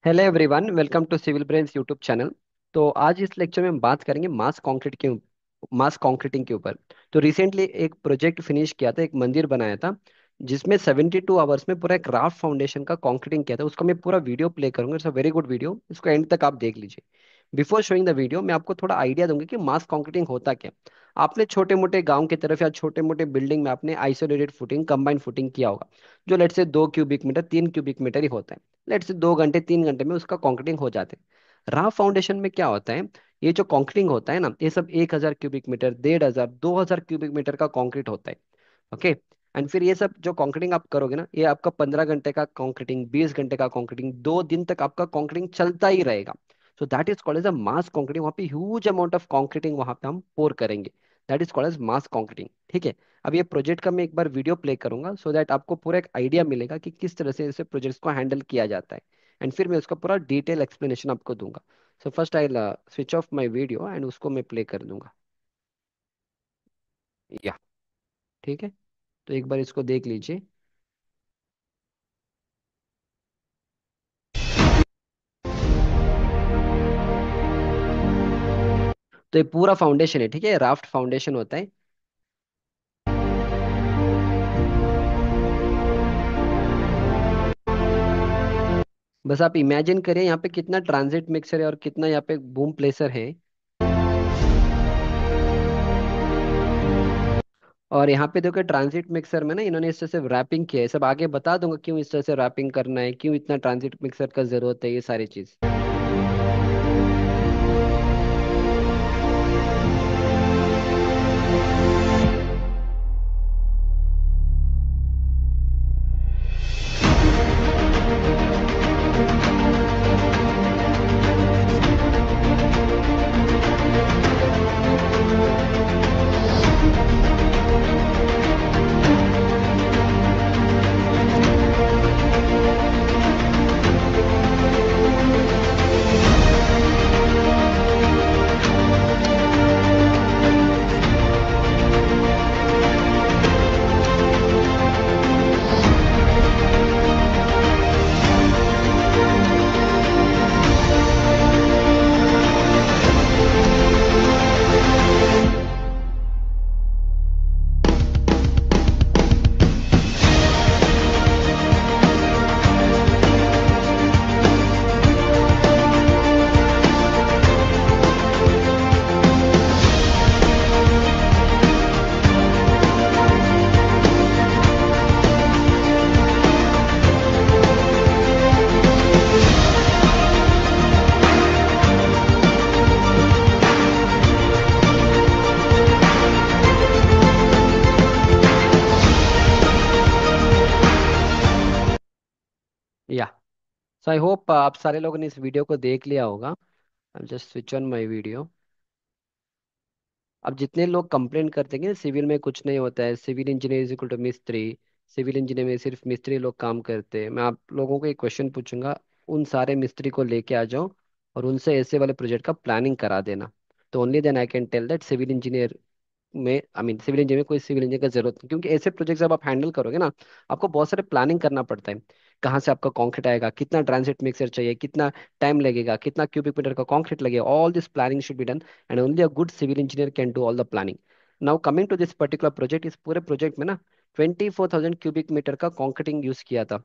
Hello everyone, welcome to Civil Brains YouTube channel. तो आज इस लेक्चर में हम बात करेंगे मास कंक्रीटिंग के ऊपर। तो रिसेंटली एक प्रोजेक्ट फिनिश किया था, एक मंदिर बनाया था जिसमें 72 आवर्स में पूरा एक राफ्ट फाउंडेशन का कंक्रीटिंग किया था। उसका मैं पूरा वीडियो प्ले करूंगा। It's a very good video, इसको एंड तक आप देख लीजिए। बिफोर शोइंग द वीडियो मैं आपको थोड़ा आइडिया दूंगा कि मास कंक्रीटिंग होता क्या। आपने छोटे मोटे गांव की तरफ या छोटे मोटे बिल्डिंग में आपने आइसोलेटेड फुटिंग, कंबाइंड फुटिंग किया होगा, जो लेट से 2 क्यूबिक मीटर 3 क्यूबिक मीटर ही होता है। लेट से 2 घंटे 3 घंटे में उसका कंक्रीटिंग हो जाते हैं। राव फाउंडेशन में क्या होता है, ये जो कंक्रीटिंग होता है ना, ये सब 1,000 क्यूबिक मीटर, 1,500, 2,000 क्यूबिक मीटर का कंक्रीट होता है। ओके। एंड फिर ये सब जो कंक्रीटिंग आप करोगे ना, ये आपका 15 घंटे का कंक्रीटिंग, 20 घंटे का कंक्रीटिंग, 2 दिन तक आपका कंक्रीटिंग चलता ही रहेगा। So that is called as a mass concreting. वहाँ पे ह्यूज अमाउंट ऑफ कंक्रीटिंग वहाँ पे हम पोर करेंगे। That is called as mass concreting. ठीक है। अब ये प्रोजेक्ट का मैं एक बार वीडियो प्ले करूंगा सो दैट आपको पूरा एक आइडिया मिलेगा कि किस तरह से ऐसे प्रोजेक्ट्स को हैंडल किया जाता है। एंड फिर मैं उसका पूरा डिटेल एक्सप्लेनेशन आपको दूंगा। So first I switch of my video and उसको मैं प्ले कर दूंगा। या ठीक है। तो एक बार इसको देख लीजिए। तो ये पूरा फाउंडेशन है, ठीक है, राफ्ट फाउंडेशन होता है। बस आप इमेजिन करिए यहाँ पे कितना ट्रांजिट मिक्सर है और कितना यहाँ पे बूम प्लेसर है। और यहाँ पे देखो ट्रांजिट मिक्सर में ना इन्होंने इस तरह से रैपिंग किया है। सब आगे बता दूंगा क्यों इस तरह से रैपिंग करना है, क्यों इतना ट्रांजिट मिक्सर का जरूरत है, ये सारी चीज। या सो आई होप आप सारे लोगों ने इस वीडियो को देख लिया होगा। I just switch on my video. अब जितने लोग कंप्लेंट करते हैं कि सिविल में कुछ नहीं होता है, civil engineer is equal to मिस्त्री, सिविल इंजीनियर में सिर्फ मिस्त्री लोग काम करते हैं, मैं आप लोगों को एक क्वेश्चन पूछूंगा। उन सारे मिस्त्री को लेके आ जाओ और उनसे ऐसे वाले प्रोजेक्ट का प्लानिंग करा देना। तो only then I can tell that civil engineer में, सिविल इंजीनियर में कोई सिविल इंजीनियर का जरूरत नहीं। क्योंकि ऐसे प्रोजेक्ट जब आप हैंडल करोगे ना, आपको बहुत सारे प्लानिंग करना पड़ता है। कहाँ से आपका कंक्रीट आएगा, कितना ट्रांजिट मिक्सर चाहिए, कितना टाइम लगेगा, कितना क्यूबिक मीटर का कंक्रीट लगेगा, all this planning should be done. And only a good civil engineer can do all the planning. Now coming to this particular project, इस पूरे प्रोजेक्ट में ना 24,000 क्यूबिक मीटर का कंक्रीटिंग यूज किया था।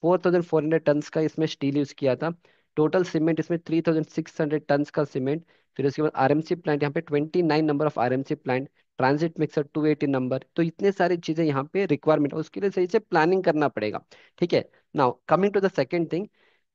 4,400 turns का इसमें स्टील यूज किया था। टोटल सीमेंट इसमें 3,600 टन्स का सीमेंट। फिर उसके बाद आरएमसी प्लांट, यहाँ पे 29 number of RMC plant. Transit mixer 280 number. तो इतने सारी चीजें यहाँ पे रिक्वायरमेंट है, उसके लिए सही से प्लानिंग करना पड़ेगा। ठीक है। Now coming to the second thing,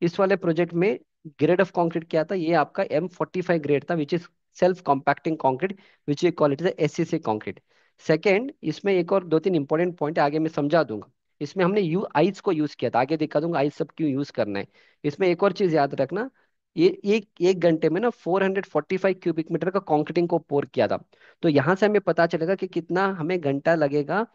इस वाले प्रोजेक्ट में ग्रेड ऑफ कंक्रीट क्या था, ये आपका M45 ग्रेड था, which is self compacting concrete, which we call it is SCC concrete. Second, इसमें एक और दो तीन इंपॉर्टेंट पॉइंट है, आगे मैं समझा दूंगा। इसमें हमने यू आइस को यूज किया था, आगे दिखा दूंगा आइस सब क्यों यूज करना है। इसमें एक और चीज याद रखना, ये एक एक घंटे में ना 445 क्यूबिक मीटर का कंक्रीटिंग को पोर किया था। तो यहाँ से हमें पता चलेगा कि कितना हमें घंटा लगेगा,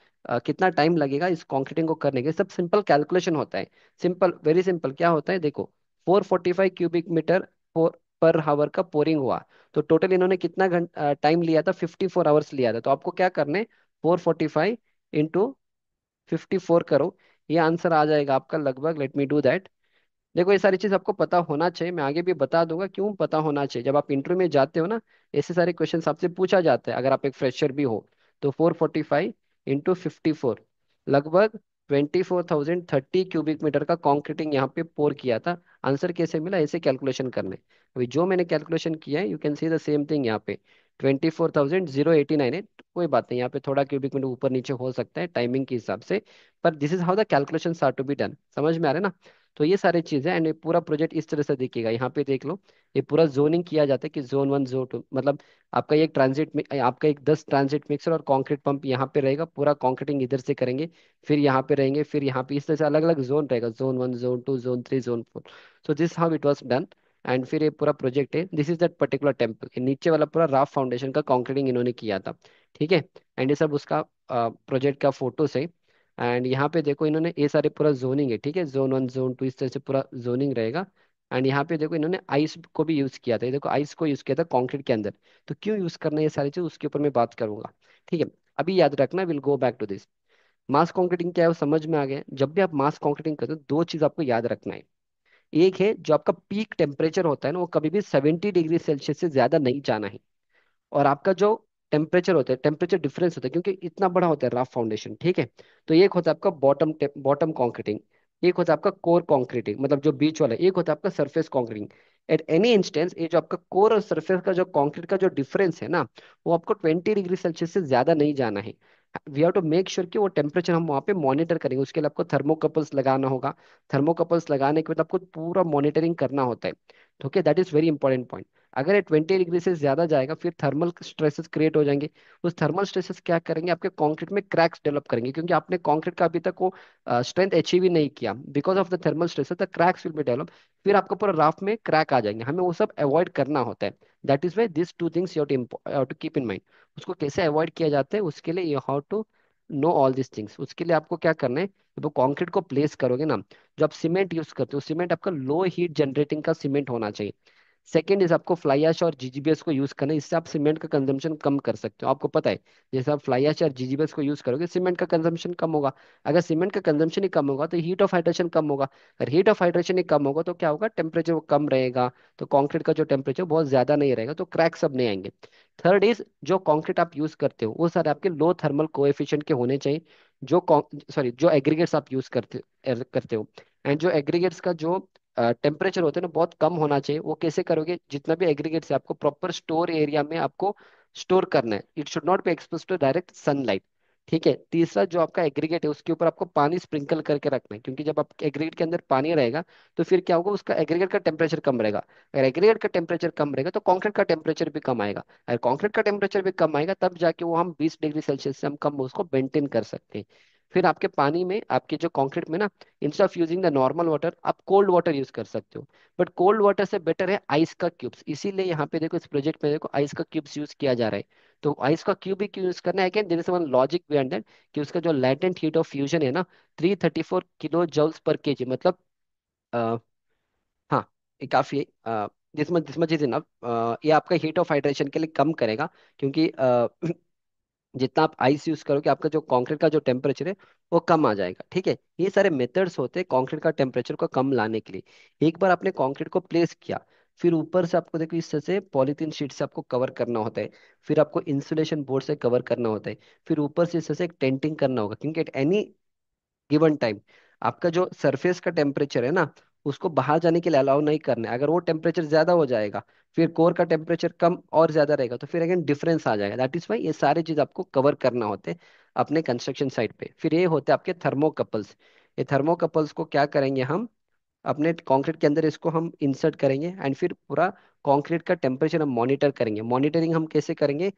कितना टाइम लगेगा इस कंक्रीटिंग को करने के। सब सिंपल कैलकुलेशन होता है। Simple, very simple. क्या होता है देखो, 445 क्यूबिक मीटर पर हावर का पोरिंग हुआ। तो टोटल इन्होंने कितना घंटा टाइम लिया था, 54 आवर्स लिया था। तो आपको क्या करने, 445 इंटू 54 करो, ये आंसर आ जाएगा आपका लगभग, लेट मी डू दैट, देखो ये सारी चीज आपको पता होना चाहिए, मैं आगे भी बता दूंगा क्यों पता होना चाहिए। जब आप इंटरव्यू में जाते हो ना, ऐसे सारे क्वेश्चन आपसे पूछा जाता है अगर आप एक फ्रेशर भी हो। तो 445 इंटू 54, लगभग 24,030 क्यूबिक मीटर का कॉन्क्रीटिंग यहाँ पे पोर किया था। आंसर कैसे मिला, ऐसे कैलकुलेशन करने। अभी जो मैंने कैलकुलेशन किया है, you can see the same thing यहाँ पे। 24,089 है, कोई बात नहीं, यहाँ पे थोड़ा क्यूबिक मीटर ऊपर नीचे हो सकता है टाइमिंग के हिसाब से। पर this is how the calculation are to be done, समझ में आ रहा है ना। तो ये सारी चीजें, एंड ये पूरा प्रोजेक्ट इस तरह से दिखेगा, यहाँ पे देख लो। ये पूरा जोनिंग किया जाता है कि जोन 1 जोन 2, मतलब आपका ये एक ट्रांजिट में आपका एक 10 ट्रांजिट मिक्सर और कंक्रीट पंप यहाँ पे रहेगा, पूरा कंक्रीटिंग इधर से करेंगे, फिर यहाँ पे रहेंगे, फिर यहाँ पे, इस तरह से अलग अलग जोन रहेगा, zone 1 zone 2 zone 3 zone 4। So this how it was done. And फिर ये पूरा प्रोजेक्ट है, this is that particular temple, नीचे वाला पूरा राफ फाउंडेशन का कंक्रीटिंग इन्होंने किया था। ठीक है। एंड ये सब उसका प्रोजेक्ट का फोटोस है। एंड यहाँ पे देखो इन्होंने ये सारे पूरा जोनिंग है, ठीक है, जोन 1 जोन 2 इस तरह से पूरा जोनिंग रहेगा। एंड यहाँ पे देखो इन्होंने आइस को भी यूज किया था, ये देखो आइस को यूज किया था कंक्रीट के अंदर। तो क्यों यूज करना है ये सारी चीज, उसके ऊपर मैं बात करूंगा। ठीक है। अभी याद रखना, will go back to this. Mass concreting क्या है वो समझ में आ गया। जब भी आप मास कंक्रीटिंग करते हो, दो चीज आपको याद रखना है। एक है जो आपका पीक टेम्परेचर होता है ना, वो कभी भी 70 डिग्री सेल्सियस से ज्यादा नहीं जाना है। और आपका जो टेम्परेचर होता है, टेम्परेचर डिफरेंस होता है, क्योंकि इतना बड़ा होता है राफ फाउंडेशन, ठीक है। तो एक होता है आपका बॉटम कॉन्क्रीटिंग, एक होता है आपका कोर कॉन्क्रीटिंग, मतलब जो बीच वाला है, एक होता है आपका surface concreting. At any instance, ये जो आपका कोर और सरफेस का जो कंक्रीट का जो डिफरेंस है ना, वो आपको 20 डिग्री सेल्सियस से ज्यादा नहीं जाना है। We have to make sure कि वो टेम्परेचर हम वहाँ पे मॉनिटर करेंगे, उसके लिए आपको थर्मोकपल्स लगाना होगा। थर्मोकपल्स लगाने के बाद आपको पूरा मॉनिटरिंग करना होता है। Okay, that is very important point. अगर ये 20 डिग्री से ज्यादा जाएगा, फिर थर्मल स्ट्रेसेस क्रिएट हो जाएंगे। उस थर्मल स्ट्रेसेस क्या करेंगे, आपके कंक्रीट में क्रैक्स डेवलप करेंगे, क्योंकि आपने कंक्रीट का अभी तक वो स्ट्रेंथ अचीव ही नहीं किया। Because of the thermal stresses the cracks will be develop. फिर आपको पूरा राफ्ट में क्रैक आ जाएंगे, हमें वो सब अवॉइड करना होता है। That is why this two things you have to keep in mind. उसको कैसे अवॉइड किया जाता है, उसके लिए you have to know all this things. उसके लिए आपको क्या करना है, जब वो कंक्रीट को प्लेस करोगे ना, जो आप सीमेंट यूज करते हो, सीमेंट आपका लो हीट जनरेटिंग का सीमेंट होना चाहिए। सेकेंड इज आपको फ्लाई ऐश और जीजीबीएस को यूज करना है, इससे आप सीमेंट का कंजम्पशन कम कर सकते हो। आपको पता है, जैसे आप फ्लाई ऐश और जीजीबीएस को यूज करोगे, सीमेंट का कंजम्पशन कम होगा। अगर सीमेंट का कंजम्पशन ही कम होगा, तो हीट ऑफ हाइड्रेशन कम होगा। अगर हीट ऑफ हाइड्रेशन ही कम होगा, तो क्या होगा, टेम्परेचर वो कम रहेगा। तो कंक्रीट का जो टेम्परेचर बहुत ज्यादा नहीं रहेगा, तो क्रैक सब नहीं आएंगे। थर्ड इज, जो कंक्रीट आप यूज करते हो वो सारे आपके लो थर्मल कोएफिशिएंट के होने चाहिए। जो सॉरी, जो एग्रीगेट्स आप यूज करते हो। एंड जो एग्रीगेट्स का जो टेम्परेचर होते हैं ना, बहुत कम होना चाहिए। वो कैसे करोगे, जितना भी एग्रीगेट है आपको प्रॉपर स्टोर एरिया में आपको स्टोर करना है। It should not be expose to direct sunlight. ठीक है। तीसरा, जो आपका एग्रीगेट है उसके ऊपर आपको पानी स्प्रिंकल करके रखना है, क्योंकि जब आप एग्रीगेट के अंदर पानी रहेगा, तो फिर क्या होगा, उसका एग्रीगेट का टेम्परेचर कम रहेगा। अगर एग्रीगेट का टेम्परेचर कम रहेगा, तो कॉन्क्रीट का टेम्परेचर भी कम आएगा। अगर कॉन्क्रीट का टेम्परेचर भी कम आएगा, तब जाके वो हम 20 डिग्री सेल्सियस से हम कम उसको मेंटेन कर सकते हैं। फिर आपके पानी में, आपके जो कंक्रीट में ना, instead of using the normal water, आप कोल्ड वाटर यूज कर सकते हो। बट कोल्ड वाटर से बेटर है आइस का क्यूब्स, इसीलिए यहाँ पे देखो, इस प्रोजेक्ट में देखो आइस का क्यूब्स यूज किया जा रहा है। तो आइस का क्यूब भी क्यों यूज करना है, again there is one logic behind that, कि उसका जो लैटेंट हीट ऑफ फ्यूजन है ना, 334 किलो जूल्स पर केजी, मतलब आ, हाँ, ये काफी दिस मच इज इनफ। ये आपका हीट ऑफ हाइड्रेशन के लिए कम करेगा, क्योंकि जितना आप आइस यूज करोगे, आपका जो कंक्रीट का जो टेम्परेचर है वो कम आ जाएगा। ठीक है। ये सारे मेथड्स होते हैं कंक्रीट का टेम्परेचर को कम लाने के लिए। एक बार आपने कंक्रीट को प्लेस किया, फिर ऊपर से आपको देखो इस तरह से पॉलीथीन शीट से आपको कवर करना होता है। फिर आपको इंसुलेशन बोर्ड से कवर करना होता है। फिर ऊपर से इस तरह से एक टेंटिंग करना होगा, क्योंकि एट एनी गिवन टाइम आपका जो सरफेस का टेम्परेचर है ना, उसको बाहर जाने के लिए अलाउ नहीं करना है। अगर वो टेम्परेचर ज्यादा हो जाएगा, फिर कोर का टेम्परेचर कम और ज्यादा रहेगा, तो फिर अगेन डिफरेंस आ जाएगा। दैट इज वाई ये सारी चीज आपको कवर करना होते हैं अपने कंस्ट्रक्शन साइट पे। फिर ये होते हैं आपके थर्मोकपल्स। ये थर्मोकपल्स को क्या करेंगे हम, अपने कंक्रीट के अंदर इसको हम इंसर्ट करेंगे, एंड फिर पूरा कंक्रीट का टेम्परेचर हम मॉनिटर करेंगे। मॉनिटरिंग हम कैसे करेंगे,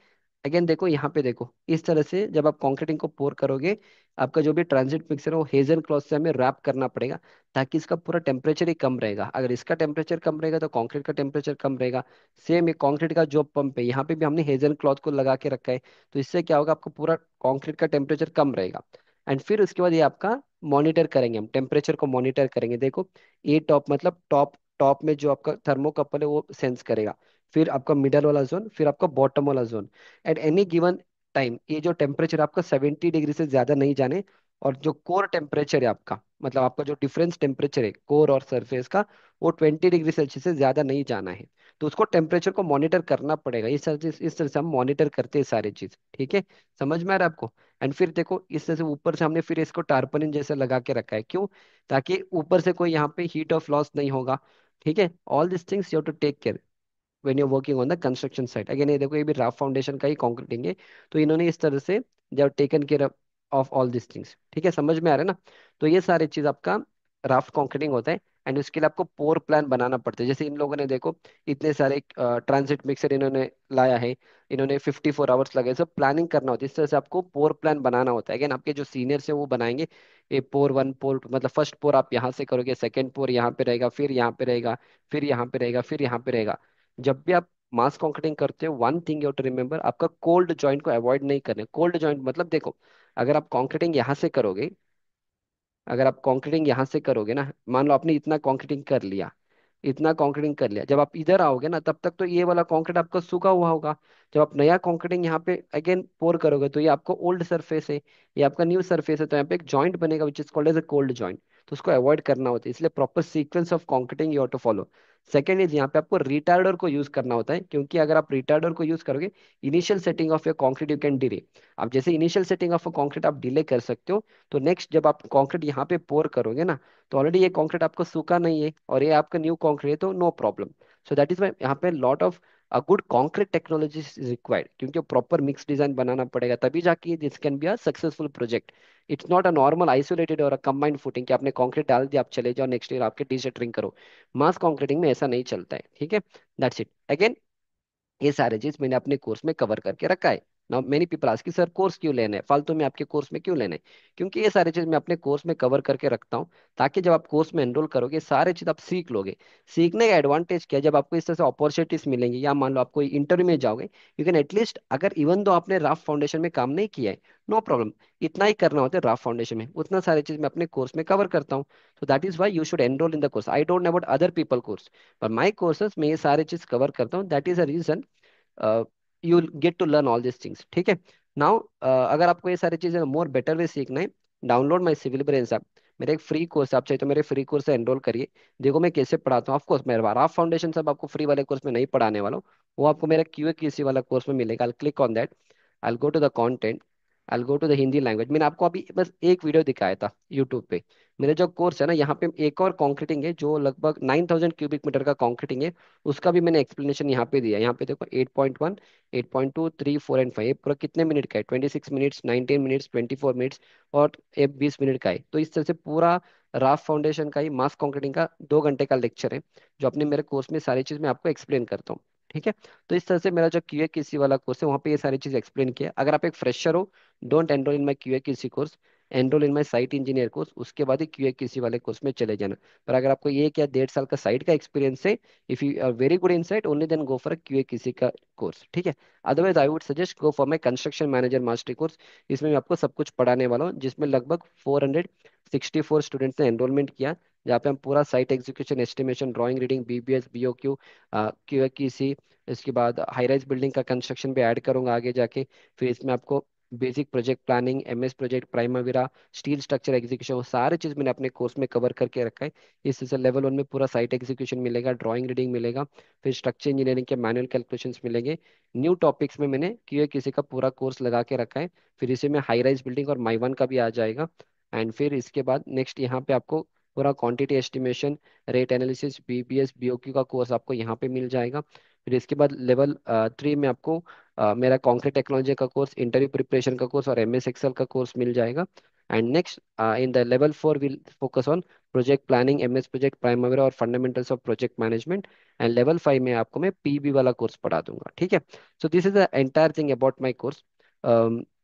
अगेन देखो यहाँ पे देखो, इस तरह से जब आप कंक्रीटिंग को पोर करोगे, आपका जो भी ट्रांजिट मिक्सर है वो हेजन क्लॉथ से हमें रैप करना पड़ेगा, ताकि इसका पूरा टेम्परेचर ही कम रहेगा। अगर इसका टेम्परेचर कम रहेगा, तो कंक्रीट का टेम्परेचर कम रहेगा। सेम ये कंक्रीट का जो पंप है, यहाँ पे भी हमने हेजन क्लॉथ को लगा के रखा है। तो इससे क्या होगा, आपको पूरा कंक्रीट का टेम्परेचर कम रहेगा। एंड फिर उसके बाद ये आपका मॉनिटर करेंगे, हम टेम्परेचर को मॉनिटर करेंगे। देखो, ए टॉप मतलब टॉप टॉप में जो आपका थर्मोकपल है वो सेंस करेगा। फिर आपका मिडल वाला जोन, फिर आपका बॉटम वाला zone. At any given time ये जो टेम्परेचर आपका 70 डिग्री से ज्यादा नहीं जाने। और जो कोर टेम्परेचर है आपका, मतलब आपका जो डिफरेंस टेम्परेचर है कोर और सरफेस का, वो 20 डिग्री सेल्सियस से ज्यादा नहीं जाना है। तो उसको टेम्परेचर को मॉनिटर करना पड़ेगा। इस तरह से हम मॉनिटर करते हैं सारी चीज, ठीक है। समझ में आ रहा है आपको? एंड फिर देखो इस तरह से ऊपर से हमने फिर इसको टारपलिन जैसे लगा के रखा है, क्यों? ताकि ऊपर से कोई यहाँ पे हीट ऑफ लॉस नहीं होगा, ठीक है। All this things you have to take care when you working on the construction site. अगेन ये देखो, ये भी राफ फाउंडेशन का ही कंक्रीटिंग है। तो इन्होंने इस तरह से जब taken care of all this things, ठीक है, समझ में आ रहा है ना? तो ये सारी चीज आपका राफ्ट कंक्रीटिंग होता है। एंड उसके लिए आपको पोर प्लान बनाना पड़ता है। जैसे इन लोगों ने देखो इतने सारे ट्रांजिट मिक्सर इन्होंने लाया है, इन्होंने 54 आवर्स लगे, सब प्लानिंग करना होता है। इस तरह से आपको पोर प्लान बनाना होता है। अगेन आपके जो सीनियर्स हैं वो बनाएंगे, ये पोर वन पोर टू, मतलब फर्स्ट पोर आप यहाँ से करोगे, सेकंड पोर यहाँ पे रहेगा, फिर यहाँ पे रहेगा, फिर यहाँ पे रहेगा, फिर यहाँ पे रहेगा। जब भी आप मास कॉन्क्रीटिंग करते हो, one thing you to remember, आपका कोल्ड जॉइंट को अवॉइड नहीं करना है। कोल्ड जॉइंट मतलब देखो, अगर आप कॉन्क्रीटिंग यहाँ से करोगे, अगर आप कंक्रीटिंग यहाँ से करोगे ना, मान लो आपने इतना कंक्रीटिंग कर लिया, इतना कंक्रीटिंग कर लिया, जब आप इधर आओगे ना तब तक तो ये वाला कंक्रीट आपका सूखा हुआ होगा। जब आप नया कंक्रीटिंग यहाँ पे अगेन पोर करोगे तो ये आपको ओल्ड सरफेस है, ये आपका न्यू सरफेस है, तो यहाँ पे एक जॉइंट बनेगा which is called as a cold joint. तो उसको अवॉइड करना होता है, इसलिए proper sequence of concreting you have to follow. Second is यहाँ पे आपको रिटार्डर को यूज करना होता है, क्योंकि अगर आप रिटार्डर को यूज करोगे, initial setting of your concrete you can delay. अब जैसे इनिशियल सेटिंग ऑफ कंक्रीट आप डिले कर सकते हो, तो नेक्स्ट जब आप कंक्रीट यहाँ पे पोर करोगे ना, तो ऑलरेडी ये कंक्रीट आपको सूखा नहीं है और ये आपका न्यू कंक्रीट है, तो no problem. So that is why यहाँ पे lot of a good concrete technology is required, क्योंकि प्रॉपर मिक्स डिजाइन बनाना पड़ेगा, तभी जाके this can be a successful project. It's not a normal isolated और अ कंबाइंड फुटिंग कि आपने कंक्रीट डाल दिया आप चले जाओ नेक्स्ट ईयर आपके टी शर्टिंग करो। मास कंक्रीटिंग में ऐसा नहीं चलता है, ठीक है। That's it. अगेन ये सारे चीज मैंने अपने कोर्स में कवर करके रखा है। नाउ मेनी पीपल आस्क कि सर कोर्स क्यों लेना है, फालतू में आपके कोर्स में क्यों लेना है? क्योंकि ये सारी चीज मैं अपने कोर्स में कवर करके रखता हूँ, ताकि जब आप कोर्स में एनरोल करोगे सारे चीज आप सीख लोगे। सीखने का एडवांटेज क्या है, जब आपको इस तरह से अपॉर्चुनिटीज मिलेंगी, या मान लो आप कोई इंटरव्यू में जाओगे, यू कैन एटलीस्ट, अगर इवन दो आपने राफ फाउंडेशन में काम नहीं किया है, नो प्रॉब्लम, इतना ही करना होता है राफ फाउंडेशन में, उतना सारी चीज मैं अपने कोर्स में कवर करता हूँ। तो that is why you should enrol in the course. I don't know about other people course, पर माई कोर्सेज में ये सारे चीज कवर करता हूँ। That is a reason you get to learn all this things, ठीक है। नाउ अगर आपको ये सारी चीजें मोर बेटर वे सीखना है, download my civil brains app. मेरा एक फ्री कोर्स, आप चाहिए तो मेरे फ्री कोर्स से एनरोल करिए। देखो मैं कैसे पढ़ाता हूँ। ऑफकोर्स मैं राफ फाउंडेशन सब आपको फ्री वाले कोर्स में नहीं पढ़ाने वाला हूँ, वो आपको मेरा क्यूए क्यूसी वाला कोर्स में मिलेगा। I click on that, I go to the content, I go to the Hindi language. मैंने आपको अभी बस एक वीडियो दिखाया था यूट्यूब पे। मेरा जो कोर्स है ना, यहाँ पे एक और कॉन्क्रीटिंग है जो लगभग 9000 क्यूबिक मीटर का कॉन्क्रीटिंग है, उसका भी मैंने एक्सप्लेनेशन यहाँ पे दिया है। यहाँ पे देखो 8.1, 8.2, 3, 4 एंड 5 पूरा कितने मिनट का है, 26 मिनट्स, 19 मिनट्स, 24 मिनट्स और 20 मिनट का है। तो इस तरह से पूरा राफ फाउंडेशन का ही मास कॉन्क्रीटिंग का 2 घंटे का लेक्चर है, जो अपने मेरे कोर्स में सारी चीज मैं आपको एक्सप्लेन करता हूँ, ठीक है। तो इस तरह से मेरा जो क्यूए किसी वाला कोर्स है वहाँ पे ये सारी चीज एक्सप्लेन किया है। अगर आप एक फ्रेशर हो, don't enrol in my QA किसी कोर्स, एनरोल इन माई साइट इंजीनियर कोर्स, उसके बाद ही क्यूए किसी वाले कोर्स में चले जाना। पर अगर आपको 1 या 1.5 साल का साइट का एक्सपीरियंस है, if you are very good in site, only then go for QA किसी का कोर्स, ठीक है। Otherwise I would suggest go for my construction manager mastery course. इसमें मैं आपको सब कुछ पढ़ाने वाला हूँ, जिसमें लगभग 464 स्टूडेंट्स ने एनरोलमेंट किया, जहाँ पे हम पूरा site execution, estimation, drawing, reading, BBS, BOQ, QAQC, इसके बाद हाई राइज बिल्डिंग का कंस्ट्रक्शन भी ऐड करूंगा आगे जाके। फिर इसमें आपको basic project planning, MS project, Primavera, steel structure execution, वो सारे चीज मैंने अपने कोर्स में कवर करके रखा है। इससे लेवल 1 में पूरा साइट एग्जीक्यूशन मिलेगा, ड्राइंग, रीडिंग मिलेगा, फिर स्ट्रक्चर इंजीनियरिंग के मैनुअल कैलकुलेशंस मिलेंगे। न्यू टॉपिक्स में मैंने क्यूए किसी का पूरा कोर्स लगा के रखा है। फिर इसी में हाई राइज बिल्डिंग और माई वन का भी आ जाएगा। एंड फिर इसके बाद नेक्स्ट यहाँ पे आपको पूरा quantity estimation, rate analysis, BBS, BOQ का कोर्स आपको यहाँ पे मिल जाएगा। फिर इसके बाद लेवल 3 में आपको मेरा कॉन्क्रीट टेक्नोलॉजी का कोर्स, इंटरव्यू प्रिपरेशन का कोर्स और एमएस एक्सेल का कोर्स मिल जाएगा। And next in the level 4 will focus on project planning, MS project, primary और fundamentals of project management. And level 5 में आपको मैं पीबी वाला कोर्स पढ़ा दूंगा, ठीक है। So this is the entire thing about my course.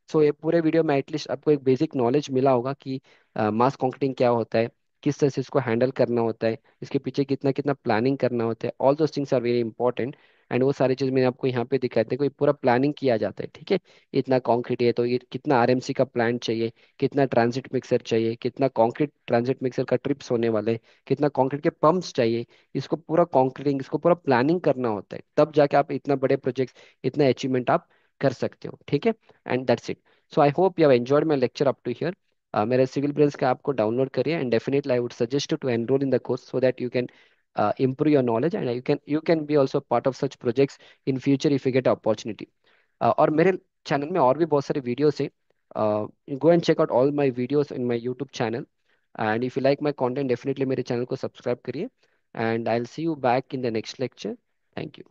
So ये पूरे वीडियो में एटलीस्ट आपको एक बेसिक नॉलेज मिला होगा कि मास कॉन्क्रीटिंग क्या होता है, किस तरह से इसको हैंडल करना होता है, इसके पीछे कितना कितना प्लानिंग करना होता है। All those things are very important. And वो सारी चीज मैंने आपको यहाँ पे दिखाई थे, कोई पूरा प्लानिंग किया जाता है, ठीक है। इतना कंक्रीट है तो ये कितना आरएमसी का प्लांट चाहिए, कितना ट्रांजिट मिक्सर चाहिए, कितना कंक्रीट ट्रांजिट मिक्सर का ट्रिप्स होने वाले हैं, कितना कंक्रीट के पंप्स चाहिए, इसको पूरा कंक्रीटिंग, इसको पूरा प्लानिंग करना होता है, तब जाके आप इतना बड़े प्रोजेक्ट, इतना अचीवमेंट आप कर सकते हो, ठीक है। And that's it. So I hope you have enjoyed my lecture up to here. मेरे सिविल ब्रेल्स का आपको डाउनलोड करिए, and definitely I would suggest to enroll in the course so that you can improve your knowledge, and you can be also part of such projects in future if you get opportunity. और मेरे channel में और भी बहुत सारे videos हैं, go and check out all my videos in my YouTube channel, and if you like my content definitely मेरे channel को सब्सक्राइब करिए, and I will see you back in the next lecture. Thank you.